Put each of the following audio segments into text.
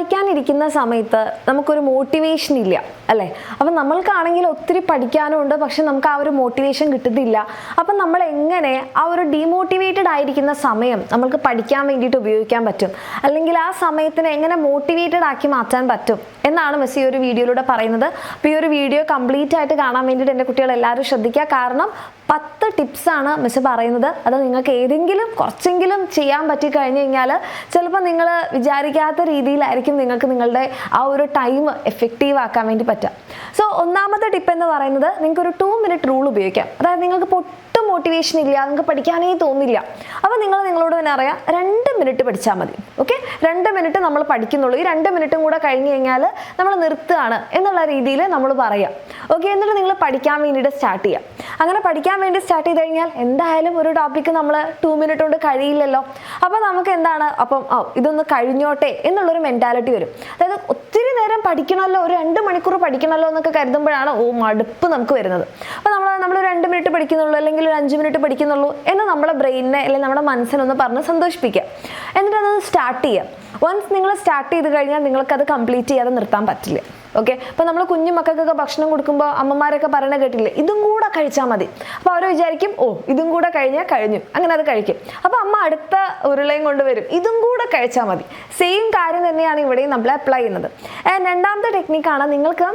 പഠിക്കാനിരിക്കുന്ന സമയത്ത് നമുക്കൊരു മോട്ടിവേഷൻ ഇല്ല അല്ലേ? അപ്പം നമ്മൾക്കാണെങ്കിൽ ഒത്തിരി പഠിക്കാനുണ്ട്, പക്ഷെ നമുക്ക് ആ ഒരു മോട്ടിവേഷൻ കിട്ടുന്നില്ല. അപ്പം നമ്മൾ എങ്ങനെ ആ ഒരു ഡീമോട്ടിവേറ്റഡ് ആയിരിക്കുന്ന സമയം നമുക്ക് പഠിക്കാൻ വേണ്ടിയിട്ട് ഉപയോഗിക്കാൻ പറ്റും, അല്ലെങ്കിൽ ആ സമയത്തിനെ എങ്ങനെ മോട്ടിവേറ്റഡ് ആക്കി മാറ്റാൻ പറ്റും എന്നാണ് മിസ് ഈ ഒരു വീഡിയോയിലൂടെ പറയുന്നത്. അപ്പോൾ ഈ ഒരു വീഡിയോ കംപ്ലീറ്റ് ആയിട്ട് കാണാൻ വേണ്ടിയിട്ട് എൻ്റെ കുട്ടികൾ എല്ലാവരും ശ്രദ്ധിക്കുക. കാരണം 10 ടിപ്സാണ് മിസ് പറയുന്നത്. അത് നിങ്ങൾക്ക് ഏതെങ്കിലും കുറച്ചെങ്കിലും ചെയ്യാൻ പറ്റി കഴിഞ്ഞു കഴിഞ്ഞാൽ ചിലപ്പോൾ നിങ്ങൾ വിചാരിക്കാത്ത രീതിയിലായിരിക്കും നിങ്ങൾക്ക് നിങ്ങളുടെ ആ ഒരു ടൈം എഫക്റ്റീവ് ആക്കാൻ വേണ്ടി പറ്റുക. സോ ഒന്നാമത്തെ ടിപ്പ് എന്ന് പറയുന്നത് നിങ്ങൾക്ക് ഒരു 2 മിനിറ്റ് റൂൾ ഉപയോഗിക്കാം. അതായത് നിങ്ങൾക്ക് ഒട്ടും മോട്ടിവേഷൻ ഇല്ല, നിങ്ങൾക്ക് പഠിക്കാനേ തോന്നില്ല, അപ്പോൾ നിങ്ങളോട് തന്നെ അറിയാം 2 മിനിറ്റ് പഠിച്ചാൽ മതി. ഓക്കെ, 2 മിനിറ്റ് നമ്മൾ പഠിക്കുന്നുള്ളൂ. ഈ 2 മിനിറ്റും കൂടെ കഴിഞ്ഞ് കഴിഞ്ഞാൽ നമ്മൾ നിർത്തുകയാണ് എന്നുള്ള രീതിയിൽ നമ്മൾ പറയാം. ഓക്കെ, എന്നിട്ട് നിങ്ങൾ പഠിക്കാൻ വേണ്ടിയിട്ട് സ്റ്റാർട്ട് ചെയ്യാം. അങ്ങനെ പഠിക്കാൻ വേണ്ടി സ്റ്റാർട്ട് ചെയ്ത് കഴിഞ്ഞാൽ എന്തായാലും ഒരു ടോപ്പിക്ക് നമ്മൾ 2 മിനിറ്റ് കൊണ്ട് കഴിയില്ലല്ലോ. അപ്പോൾ നമുക്ക് എന്താണ്, അപ്പം ഇതൊന്ന് കഴിഞ്ഞോട്ടെ എന്നുള്ളൊരു മെൻറ്റാലിറ്റി വരും. അതായത് ഒത്തിരി നേരം പഠിക്കണമല്ലോ, ഒരു 2 മണിക്കൂർ പഠിക്കണമല്ലോ എന്നൊക്കെ കരുതുമ്പോഴാണ് മടുപ്പ് നമുക്ക് വരുന്നത്. അപ്പോൾ നമ്മൾ 2 മിനിറ്റ് പഠിക്കുന്നുള്ളൂ അല്ലെങ്കിൽ ഒരു 5 മിനിറ്റ് പഠിക്കുന്നുള്ളൂ എന്ന് നമ്മുടെ ബ്രെയിനിനെ അല്ലെങ്കിൽ നമ്മുടെ മനസ്സിനൊന്ന് പറഞ്ഞ് സന്തോഷിപ്പിക്കുക. എന്നിട്ട് അത് സ്റ്റാർട്ട് ചെയ്യാം. വൺസ് നിങ്ങൾ സ്റ്റാർട്ട് ചെയ്ത് കഴിഞ്ഞാൽ നിങ്ങൾക്കത് കംപ്ലീറ്റ് ചെയ്യാതെ നിർത്താൻ പറ്റില്ല. ഓക്കെ, അപ്പോൾ നമ്മൾ കുഞ്ഞു മക്കൾക്കൊക്കെ ഭക്ഷണം കൊടുക്കുമ്പോൾ അമ്മമാരൊക്കെ പറയണ കേട്ടില്ലേ, ഇതും കൂടെ കഴിച്ചാൽ മതി. അപ്പോൾ അവർ വിചാരിക്കും ഇതും കൂടെ കഴിഞ്ഞാൽ കഴിഞ്ഞു, അങ്ങനെ അത് കഴിക്കും. അപ്പോൾ അമ്മ അടുത്ത ഉരുളയും കൊണ്ടുവരും, ഇതും കൂടെ കഴിച്ചാൽ മതി. സെയിം കാര്യം തന്നെയാണ് ഇവിടെയും നമ്മൾ അപ്ലൈ ചെയ്യുന്നത്. രണ്ടാമത്തെ ടെക്നിക്കാണ്, നിങ്ങൾക്ക്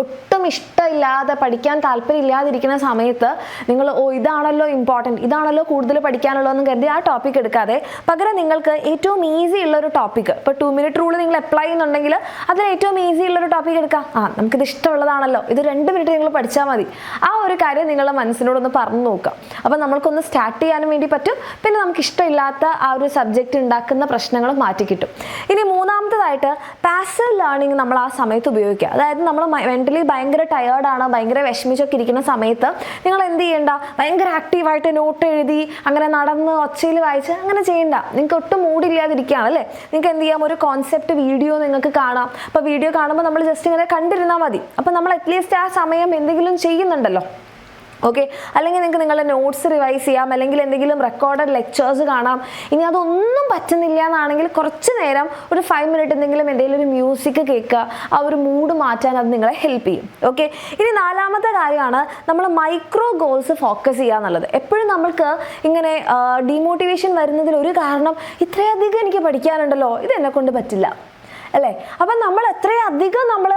ഒട്ടും ഇഷ്ടമില്ലാതെ പഠിക്കാൻ താല്പര്യമില്ലാതിരിക്കുന്ന സമയത്ത് നിങ്ങൾ ഇതാണല്ലോ ഇമ്പോർട്ടൻറ്റ്, ഇതാണല്ലോ കൂടുതൽ പഠിക്കാനുള്ളൂ എന്ന് കരുതി ആ ടോപ്പിക് എടുക്കാതെ പകരം നിങ്ങൾക്ക് ഏറ്റവും ഈസി ഉള്ളൊരു ടോപ്പിക്ക്, ഇപ്പോൾ 2 മിനിറ്റ് റൂൾ നിങ്ങൾ അപ്ലൈ ചെയ്യുന്നുണ്ടെങ്കിൽ അതിൽ ഏറ്റവും ഈസി ഉള്ളൊരു ടോപ്പിക് എടുക്കാം. നമുക്കിത് ഇഷ്ടമുള്ളതാണല്ലോ, ഇത് 2 മിനിറ്റ് നിങ്ങൾ പഠിച്ചാൽ മതി. ആ ഒരു കാര്യം നിങ്ങളുടെ മനസ്സിനോടൊന്ന് പറഞ്ഞു നോക്കാം. അപ്പോൾ നമ്മൾക്കൊന്ന് സ്റ്റാർട്ട് ചെയ്യാനും വേണ്ടി പറ്റും. പിന്നെ നമുക്ക് ഇഷ്ടമില്ലാത്ത ആ ഒരു സബ്ജക്റ്റ് ഉണ്ടാക്കുന്ന പ്രശ്നങ്ങൾ മാറ്റി കിട്ടും. ഇനി മൂന്നാമത്തേതായിട്ട് പാസീവ് ലേണിംഗ് നമ്മൾ ആ സമയത്ത് ഉപയോഗിക്കുക. അതായത് നമ്മൾ മെൻ്റലി ഭയങ്കര ടയേർഡാണ്, ഭയങ്കര വിഷമിച്ചൊക്കെ ഇരിക്കുന്ന സമയത്ത് നിങ്ങൾ എന്ത് ചെയ്യേണ്ട, ഭയങ്കര ആക്റ്റീവായിട്ട് നോട്ട് എഴുതി അങ്ങനെ നടന്ന് ഒച്ചയിൽ വായിച്ച് അങ്ങനെ ചെയ്യണ്ട. നിങ്ങൾക്ക് ഒട്ടും മൂഡില്ലാതിരിക്കുകയാണ് അല്ലേ, നിങ്ങൾക്ക് എന്ത് ചെയ്യാം, ഒരു കോൺസെപ്റ്റ് വീഡിയോ നിങ്ങൾക്ക് കാണാം. അപ്പോൾ വീഡിയോ കാണുമ്പോൾ നമ്മൾ ജസ്റ്റ് ഇങ്ങനെ കണ്ടിരുന്നാൽ മതി. അപ്പോൾ നമ്മൾ അറ്റ്ലീസ്റ്റ് ആ സമയം എന്തെങ്കിലും ചെയ്യുന്നുണ്ടല്ലോ. ഓക്കെ, അല്ലെങ്കിൽ നിങ്ങൾക്ക് നിങ്ങളുടെ നോട്ട്സ് റിവൈസ് ചെയ്യാം, അല്ലെങ്കിൽ എന്തെങ്കിലും റെക്കോർഡഡ് ലെക്ചേഴ്സ് കാണാം. ഇനി അതൊന്നും പറ്റുന്നില്ല എന്നാണെങ്കിൽ കുറച്ച് നേരം ഒരു 5 മിനിറ്റ് എന്തെങ്കിലും ഒരു മ്യൂസിക് കേൾക്കുക. ആ ഒരു മൂഡ് മാറ്റാൻ അത് നിങ്ങളെ ഹെൽപ്പ് ചെയ്യും. ഓക്കെ, ഇനി നാലാമത്തെ കാര്യമാണ് നമ്മൾ മൈക്രോ ഗോൾസ് ഫോക്കസ് ചെയ്യുക എന്നുള്ളത്. എപ്പോഴും നമ്മൾക്ക് ഇങ്ങനെ ഡീമോട്ടിവേഷൻ വരുന്നതിൽ ഒരു കാരണം, ഇത്രയധികം എനിക്ക് പഠിക്കാനുണ്ടല്ലോ, ഇത് എന്നെ കൊണ്ട് പറ്റില്ല അല്ലേ. അപ്പം നമ്മൾ എത്രയധികം നമ്മൾ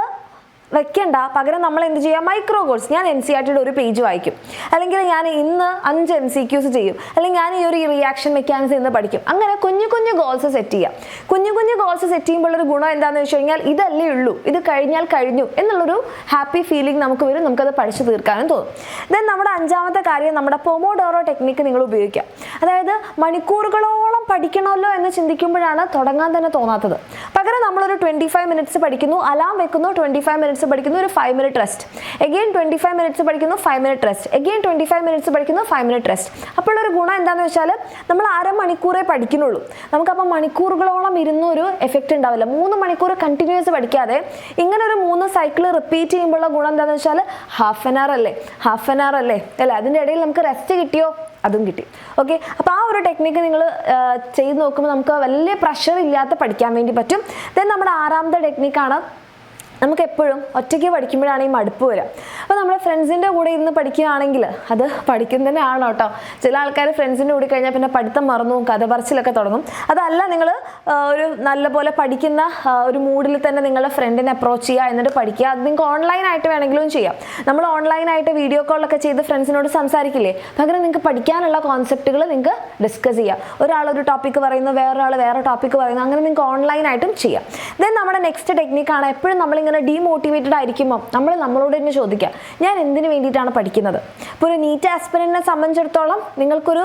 വെക്കണ്ട, പകരം നമ്മൾ എന്ത് ചെയ്യുക, മൈക്രോ ഗോൾസ്. ഞാൻ NCERTയുടെ ഒരു പേജ് വായിക്കും, അല്ലെങ്കിൽ ഞാൻ ഇന്ന് 5 MCQs ചെയ്യും, അല്ലെങ്കിൽ ഞാൻ ഈ ഒരു റിയാക്ഷൻ മെക്കാനിസം ഇന്ന് പഠിക്കും. അങ്ങനെ കുഞ്ഞു കുഞ്ഞു ഗോൾസ് സെറ്റ് ചെയ്യാം. കുഞ്ഞു ഗോൾസ് സെറ്റ് ചെയ്യുമ്പോൾ ഒരു ഗുണം എന്താണെന്ന് വെച്ച് കഴിഞ്ഞാൽ ഇതല്ലേ ഉള്ളൂ, ഇത് കഴിഞ്ഞാൽ കഴിഞ്ഞു എന്നുള്ളൊരു ഹാപ്പി ഫീലിംഗ് നമുക്ക് വരും, നമുക്കത് പഠിച്ചു തീർക്കാനും തോന്നും. ദെൻ നമ്മുടെ 5ാമത്തെ കാര്യം, നമ്മുടെ പൊമോഡോറോ ടെക്നിക്ക് നിങ്ങൾ ഉപയോഗിക്കാം. അതായത് മണിക്കൂറുകളോളം പഠിക്കണമല്ലോ എന്ന് ചിന്തിക്കുമ്പോഴാണ് തുടങ്ങാൻ തന്നെ തോന്നാത്തത്. പകരം നമ്മളൊരു 25 മിനിറ്റ്സ് പഠിക്കുന്നു, അലാം വെക്കുന്നു, 25 മിനിറ്റ്സ് പഠിക്കുന്നു, ഒരു 5 മിനിറ്റ് റെസ്റ്റ്, എഗെയിൻ 25 മിനിറ്റ്സ് പഠിക്കുന്നു, 5 മിനിറ്റ് റെസ്റ്റ്, എഗെയിൻ 25 മിനിറ്റ്സ് പഠിക്കുന്നു, 5 മിനിറ്റ് റെസ്റ്റ്. അപ്പോൾ ഒരു ഗുണം എന്താണെന്ന് വെച്ചാൽ നമ്മൾ 1/2 മണിക്കൂറേ പഠിക്കുന്നുള്ളൂ. നമുക്കപ്പോൾ മണിക്കൂറുകളോളം ഇരുന്നൊരു എഫക്റ്റ് ഉണ്ടാവില്ല. 3 മണിക്കൂർ കണ്ടിന്യൂസ് പഠിക്കാതെ ഇങ്ങനെ ഒരു 3 സൈക്കിൾ റിപ്പീറ്റ് ചെയ്യുമ്പോഴുള്ള ഗുണം എന്താണെന്ന് വെച്ചാൽ ഹാഫ് ആൻ അവർ അല്ലേ അല്ലേ, അതിൻ്റെ ഇടയിൽ നമുക്ക് റെസ്റ്റ് കിട്ടിയോ, അതും കിട്ടി. ഓക്കെ, അപ്പോൾ ആ ഒരു ടെക്നിക്ക് നിങ്ങൾ ചെയ്ത് നോക്കുമ്പോൾ നമുക്ക് വലിയ പ്രഷർ ഇല്ലാത്ത പഠിക്കാൻ വേണ്ടി പറ്റും. ദെൻ നമ്മുടെ 6ാമത്തെ ടെക്നിക്കാണ്, നമുക്ക് എപ്പോഴും ഒറ്റയ്ക്ക് പഠിക്കുമ്പോഴാണ് ഈ മടുപ്പ് വരിക. അപ്പോൾ നമ്മുടെ ഫ്രണ്ട്സിൻ്റെ കൂടെ ഇരുന്ന് പഠിക്കുകയാണെങ്കിൽ അത് പഠിക്കുന്നതന്നെ ആണ് കേട്ടോ. ചില ആൾക്കാർ ഫ്രണ്ട്സിൻ്റെ കൂടെ കഴിഞ്ഞാൽ പിന്നെ പഠിത്തം മറന്നു കഥ പറച്ചിലൊക്കെ തുടങ്ങും. അതല്ല, നിങ്ങൾ ഒരു നല്ലപോലെ പഠിക്കുന്ന ഒരു മൂഡിൽ തന്നെ നിങ്ങളുടെ ഫ്രണ്ടിനെ അപ്രോച്ച് ചെയ്യുക, എന്നിട്ട് പഠിക്കുക. അത് നിങ്ങൾക്ക് ഓൺലൈനായിട്ട് വേണമെങ്കിലും ചെയ്യാം. നമ്മൾ ഓൺലൈനായിട്ട് വീഡിയോ കോളൊക്കെ ചെയ്ത് ഫ്രണ്ട്സിനോട് സംസാരിക്കില്ലേ, പകരം നിങ്ങൾക്ക് പഠിക്കാനുള്ള കോൺസെപ്റ്റുകൾ നിങ്ങൾക്ക് ഡിസ്കസ് ചെയ്യാം. ഒരാളൊരു ടോപ്പിക്ക് പറയുന്നു, വേറൊരാൾ വേറെ ടോപ്പിക്ക് പറയുന്നു, അങ്ങനെ നിങ്ങൾക്ക് ഓൺലൈനായിട്ടും ചെയ്യാം. ദെൻ നമ്മുടെ നെക്സ്റ്റ് ടെക്നിക്കാണ്, എപ്പോഴും നമ്മളിങ്ങനെ ഡീമോട്ടിവേറ്റഡ് ആയിരിക്കുമ്പോൾ നമ്മളോട് തന്നെ ചോദിക്കുക, ഞാൻ എന്തിനു വേണ്ടിയിട്ടാണ് പഠിക്കുന്നത്. ഇപ്പോൾ ഒരു നീറ്റ് ആസ്പിരന്റിനെ സംബന്ധിച്ചിടത്തോളം നിങ്ങൾക്കൊരു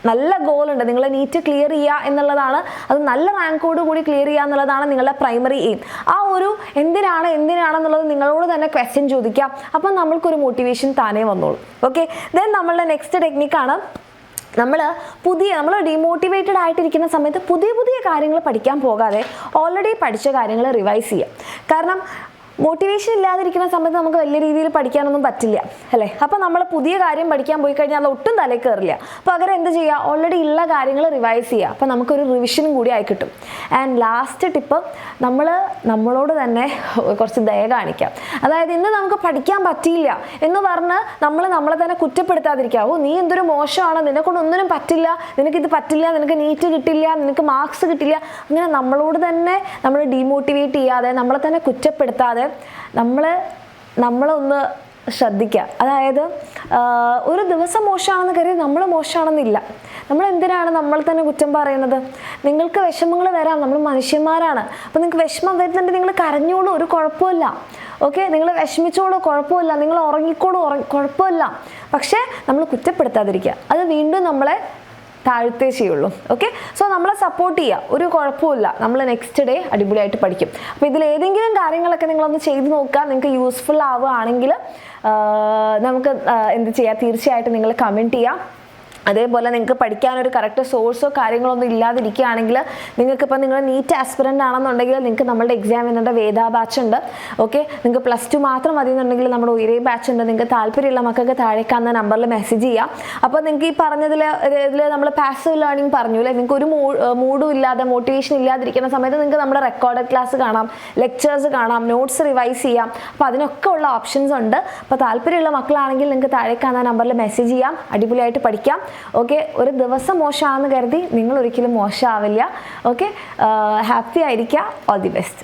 നല്ല ഗോൾ ഉണ്ട്, നിങ്ങൾ നീറ്റ് ക്ലിയർ ചെയ്യുക എന്നുള്ളതാണ്. അത് നല്ല റാങ്കോട് കൂടി ക്ലിയർ ചെയ്യുക എന്നുള്ളതാണ് നിങ്ങളുടെ പ്രൈമറി എയിം. ആ ഒരു എന്തിനാണെന്നുള്ളത് നിങ്ങളോട് തന്നെ ക്വസ്റ്റ്യൻ ചോദിക്കാം. അപ്പം നമ്മൾക്കൊരു മോട്ടിവേഷൻ താനേ വന്നോളൂ. ഓക്കെ, ദെൻ നമ്മളുടെ നെക്സ്റ്റ് ടെക്നിക്കാണ്, നമ്മൾ ഡീമോട്ടിവേറ്റഡ് ആയിട്ടിരിക്കുന്ന സമയത്ത് പുതിയ കാര്യങ്ങൾ പഠിക്കാൻ പോകാതെ ഓൾറെഡി പഠിച്ച കാര്യങ്ങൾ റിവൈസ് ചെയ്യുക. കാരണം മോട്ടിവേഷൻ ഇല്ലാതിരിക്കുന്ന സമയത്ത് നമുക്ക് വലിയ രീതിയിൽ പഠിക്കാനൊന്നും പറ്റില്ല അല്ലേ. അപ്പോൾ നമ്മൾ പുതിയ കാര്യം പഠിക്കാൻ പോയി കഴിഞ്ഞാൽ അത് ഒട്ടും തലയിൽ കയറില്ല. പകരം എന്ത് ചെയ്യുക, ഓൾറെഡി ഉള്ള കാര്യങ്ങൾ റിവൈസ് ചെയ്യുക. അപ്പോൾ നമുക്കൊരു റിവിഷനും കൂടി ആയി കിട്ടും. ആൻഡ് ലാസ്റ്റ് ടിപ്പ്, നമ്മളോട് തന്നെ കുറച്ച് ദയ കാണിക്കാം. അതായത് ഇന്ന് നമുക്ക് പഠിക്കാൻ പറ്റിയില്ല എന്ന് പറഞ്ഞ് നമ്മളെ തന്നെ കുറ്റപ്പെടുത്താതിരിക്കുക. ഓ നീ എന്തൊരു മോശമാണ്, നിന്നെക്കൊണ്ട് ഒന്നിനും പറ്റില്ല, നിനക്കിത് പറ്റില്ല, നിനക്ക് നീറ്റ് കിട്ടില്ല, നിനക്ക് മാർക്സ് കിട്ടില്ല, അങ്ങനെ നമ്മളോട് തന്നെ നമ്മൾ ഡീമോട്ടിവേറ്റ് ചെയ്യാതെ, നമ്മളെ തന്നെ കുറ്റപ്പെടുത്താതെ നമ്മളൊന്ന് ശ്രദ്ധിക്കുക. അതായത് ഒരു ദിവസം മോശമാണെന്ന് കരുതി നമ്മൾ മോശമാണെന്നില്ല. നമ്മൾ എന്തിനാണ് നമ്മൾ തന്നെ കുറ്റം പറയുന്നത്? നിങ്ങൾക്ക് വിഷമങ്ങൾ വരാം, നമ്മൾ മനുഷ്യന്മാരാണ്. അപ്പോൾ നിങ്ങൾക്ക് വിഷമം വരുന്നുണ്ട്, നിങ്ങൾ കരഞ്ഞോളൂ, ഒരു കുഴപ്പമില്ല. ഓക്കെ, നിങ്ങൾ വിഷമിച്ചോളൂ, കുഴപ്പമില്ല. നിങ്ങൾ ഉറങ്ങിക്കോളൂ, കുഴപ്പമില്ല. പക്ഷേ നമ്മൾ കുറ്റപ്പെടുത്താതിരിക്കുക. അത് വീണ്ടും നമ്മളെ താഴ്ത്തേ ചെയ്യുള്ളൂ. ഓക്കെ, സോ നമ്മളെ സപ്പോർട്ട് ചെയ്യുക, ഒരു കുഴപ്പമില്ല, നമ്മൾ നെക്സ്റ്റ് ഡേ അടിപൊളിയായിട്ട് പഠിക്കും. അപ്പോൾ ഇതിൽ ഏതെങ്കിലും കാര്യങ്ങളൊക്കെ നിങ്ങളൊന്ന് ചെയ്ത് നോക്കുക. നിങ്ങൾക്ക് യൂസ്ഫുൾ ആവുകയാണെങ്കിൽ നമുക്ക് എന്ത് ചെയ്യാം, തീർച്ചയായിട്ടും നിങ്ങൾ കമൻറ്റ് ചെയ്യാം. അതേപോലെ നിങ്ങൾക്ക് പഠിക്കാനൊരു കറക്റ്റ് സോഴ്സോ കാര്യങ്ങളൊന്നും ഇല്ലാതിരിക്കുകയാണെങ്കിൽ, നിങ്ങൾക്കിപ്പോൾ നിങ്ങൾ നീറ്റ് ആസ്പിറൻ്റ് ആണെന്നുണ്ടെങ്കിൽ നിങ്ങൾക്ക് നമ്മുടെ എക്സാമിനുണ്ട്, വേദ ബാച്ച് ഉണ്ട്. ഓക്കെ, നിങ്ങൾക്ക് +2 മാത്രം മതി എന്നുണ്ടെങ്കിൽ നമ്മുടെ ഉയരേ ബാച്ച് ഉണ്ട്. നിങ്ങൾക്ക് താല്പര്യമുള്ള മക്കൾക്ക് താഴെ കാണുന്ന നമ്പറിൽ മെസ്സേജ് ചെയ്യാം. അപ്പോൾ നിങ്ങൾക്ക് ഈ പറഞ്ഞതിൽ നമ്മൾ പാസീവ് ലേണിംഗ് പറഞ്ഞു അല്ലേ, നിങ്ങൾക്ക് ഒരു മൂഡും ഇല്ലാതെ മോട്ടിവേഷൻ ഇല്ലാതിരിക്കുന്ന സമയത്ത് നിങ്ങൾക്ക് നമ്മുടെ റെക്കോർഡഡ് ക്ലാസ് കാണാം, ലെക്ചേഴ്സ് കാണാം, നോട്ട്സ് റിവൈസ് ചെയ്യാം. അപ്പോൾ അതിനൊക്കെ ഉള്ള ഓപ്ഷൻസ് ഉണ്ട്. അപ്പോൾ താല്പര്യമുള്ള മക്കളാണെങ്കിൽ നിങ്ങൾക്ക് താഴെ കാണുന്ന നമ്പറിൽ മെസ്സേജ് ചെയ്യാം, അടിപൊളിയായിട്ട് പഠിക്കാം. ഓക്കെ, ഒരു ദിവസം മോശമാണെന്ന് കരുതി നിങ്ങൾ ഒരിക്കലും മോശമാവില്ല. ഓക്കെ, ഹാപ്പി ആയിരിക്കുക. All the best.